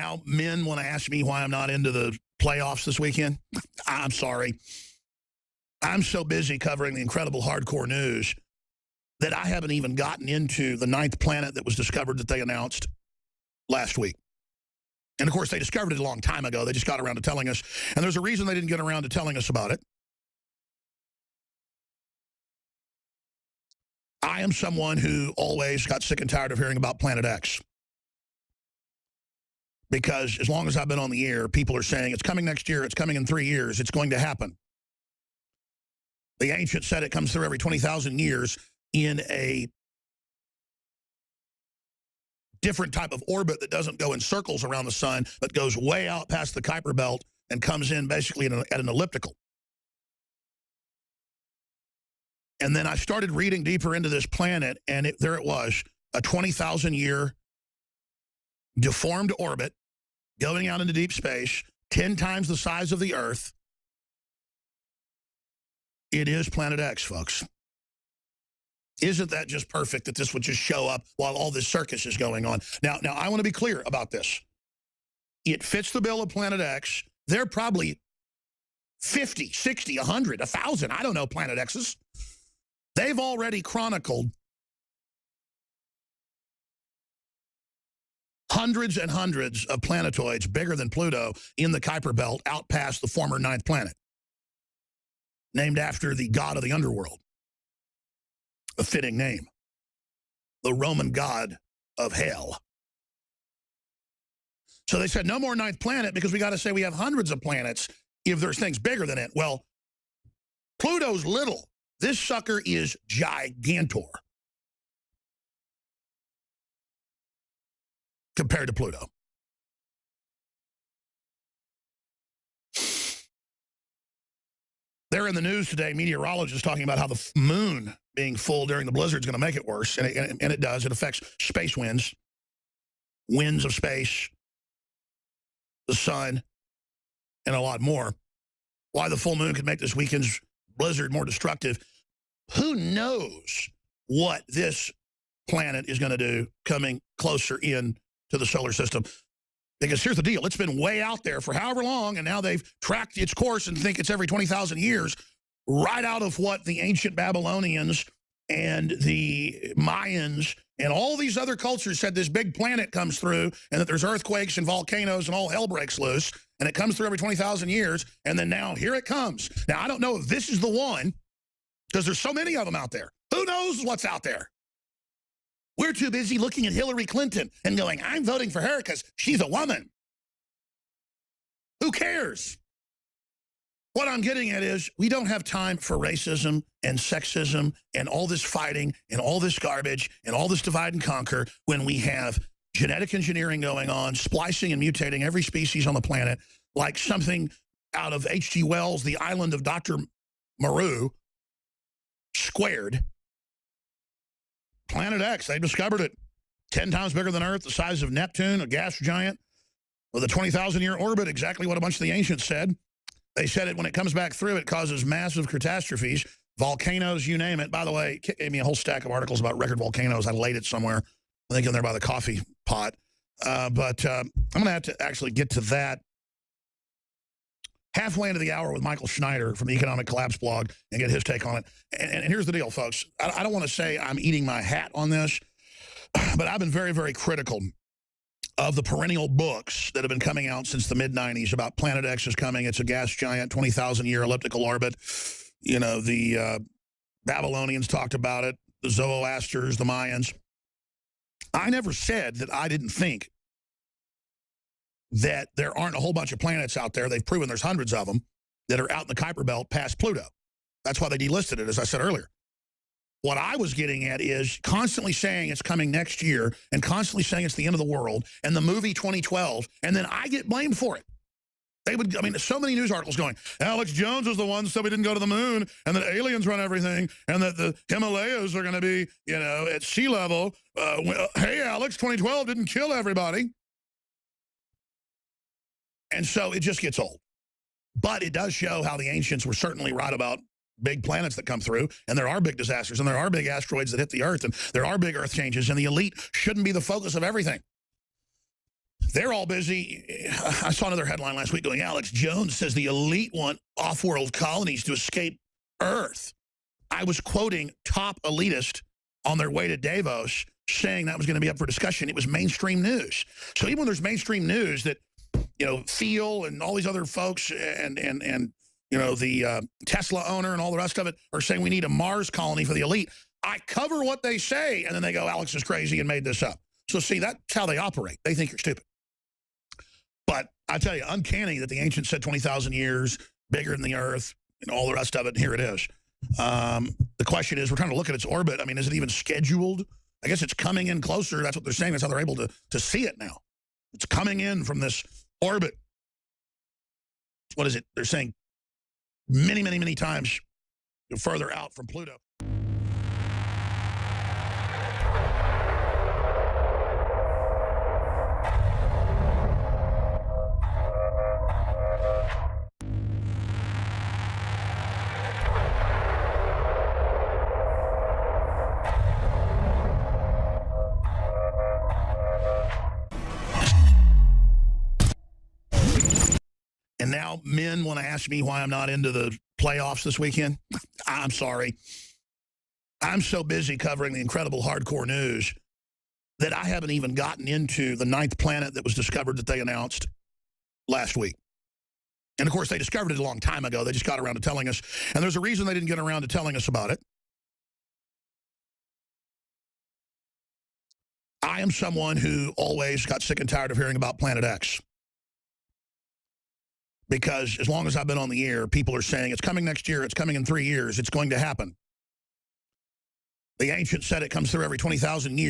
now men want to ask me why I'm not into the playoffs this weekend. I'm sorry. I'm so busy covering the incredible hardcore news that I haven't even gotten into the 9th planet that was discovered that they announced last week. And, of course, they discovered it a long time ago. They just got around to telling us. And there's a reason they didn't get around to telling us about it. I am someone who always got sick and tired of hearing about Planet X. Because as long as I've been on the air, people are saying, it's coming next year, it's coming in 3 years, it's going to happen. The ancients said it comes through every 20,000 years in a different type of orbit that doesn't go in circles around the sun, but goes way out past the Kuiper Belt and comes in basically at an elliptical. And then I started reading deeper into this planet, and there it was, a 20,000-year deformed orbit going out into deep space, 10 times the size of the Earth. It is Planet X, folks. Isn't that just perfect that this would just show up while all this circus is going on? Now I want to be clear about this. It fits the bill of Planet X. They're probably 50, 60, 100, 1,000, I don't know, Planet X's. They've already chronicled hundreds and hundreds of planetoids bigger than Pluto in the Kuiper Belt out past the former 9th planet, named after the god of the underworld. A fitting name. The Roman god of hell. So they said no more 9th planet because we got to say we have hundreds of planets if there's things bigger than it. Well, Pluto's little. This sucker is gigantor compared to Pluto. They're in the news today, meteorologists talking about how the moon being full during the blizzard is going to make it worse, and it does. It affects space winds, winds of space, the sun, and a lot more. Why the full moon could make this weekend's blizzard more destructive. Who knows what this planet is going to do coming closer in to the solar system? Because here's the deal. It's been way out there for however long, and now they've tracked its course and think it's every 20,000 years, right out of what the ancient Babylonians and the Mayans and all these other cultures said this big planet comes through and that there's earthquakes and volcanoes and all hell breaks loose, and it comes through every 20,000 years, and then now here it comes. Now, I don't know if this is the one, because there's so many of them out there. Who knows what's out there? We're too busy looking at Hillary Clinton and going, I'm voting for her because she's a woman. Who cares? What I'm getting at is we don't have time for racism and sexism and all this fighting and all this garbage and all this divide and conquer when we have genetic engineering going on, splicing and mutating every species on the planet like something out of H.G. Wells' The Island of Dr. Moreau squared. Planet X, they discovered it. 10 times bigger than Earth, the size of Neptune, a gas giant, with a 20,000-year orbit, exactly what a bunch of the ancients said. They said it when it comes back through, it causes massive catastrophes, volcanoes, you name it. By the way, Kit gave me a whole stack of articles about record volcanoes. I laid it somewhere, I think in there by the coffee pot. But I'm going to have to actually get to that halfway into the hour with Michael Schneider from the Economic Collapse blog and get his take on it. And here's the deal, folks. I don't want to say I'm eating my hat on this, but I've been very, very critical of the perennial books that have been coming out since the mid-90s about Planet X is coming. It's a gas giant, 20,000-year elliptical orbit. You know, the Babylonians talked about it, the Zoroasters, the Mayans. I never said that I didn't think that there aren't a whole bunch of planets out there. They've proven there's hundreds of them that are out in the Kuiper Belt past Pluto. That's why they delisted it, as I said earlier. What I was getting at is constantly saying it's coming next year and constantly saying it's the end of the world and the movie 2012, and then I get blamed for it. They would, I mean, so many news articles going, Alex Jones was the one that said we didn't go to the moon and that aliens run everything and that the Himalayas are going to be, you know, at sea level. Hey, Alex, 2012 didn't kill everybody. And so it just gets old. But it does show how the ancients were certainly right about big planets that come through, and there are big disasters, and there are big asteroids that hit the Earth, and there are big Earth changes, and the elite shouldn't be the focus of everything. They're all busy. I saw another headline last week going, Alex Jones says the elite want off-world colonies to escape Earth. I was quoting top elitist on their way to Davos saying that was going to be up for discussion. It was mainstream news. So even when there's mainstream news that, you know, Thiel and all these other folks and you know, the Tesla owner and all the rest of it are saying we need a Mars colony for the elite, I cover what they say, and then they go, Alex is crazy and made this up. So see, that's how they operate. They think you're stupid. But I tell you, uncanny that the ancients said 20,000 years, bigger than the Earth, and all the rest of it, and here it is. The question is, we're trying to look at its orbit. I mean, is it even scheduled? I guess it's coming in closer. That's what they're saying. That's how they're able to see it now. It's coming in from this orbit. What is it? They're saying many, many, many times further out from Pluto. And now men want to ask me why I'm not into the playoffs this weekend. I'm sorry. I'm so busy covering the incredible hardcore news that I haven't even gotten into the 9th planet that was discovered that they announced last week. And, of course, they discovered it a long time ago. They just got around to telling us. And there's a reason they didn't get around to telling us about it. I am someone who always got sick and tired of hearing about Planet X. Because as long as I've been on the air, people are saying, it's coming next year, it's coming in 3 years, it's going to happen. The ancients said it comes through every 20,000 years.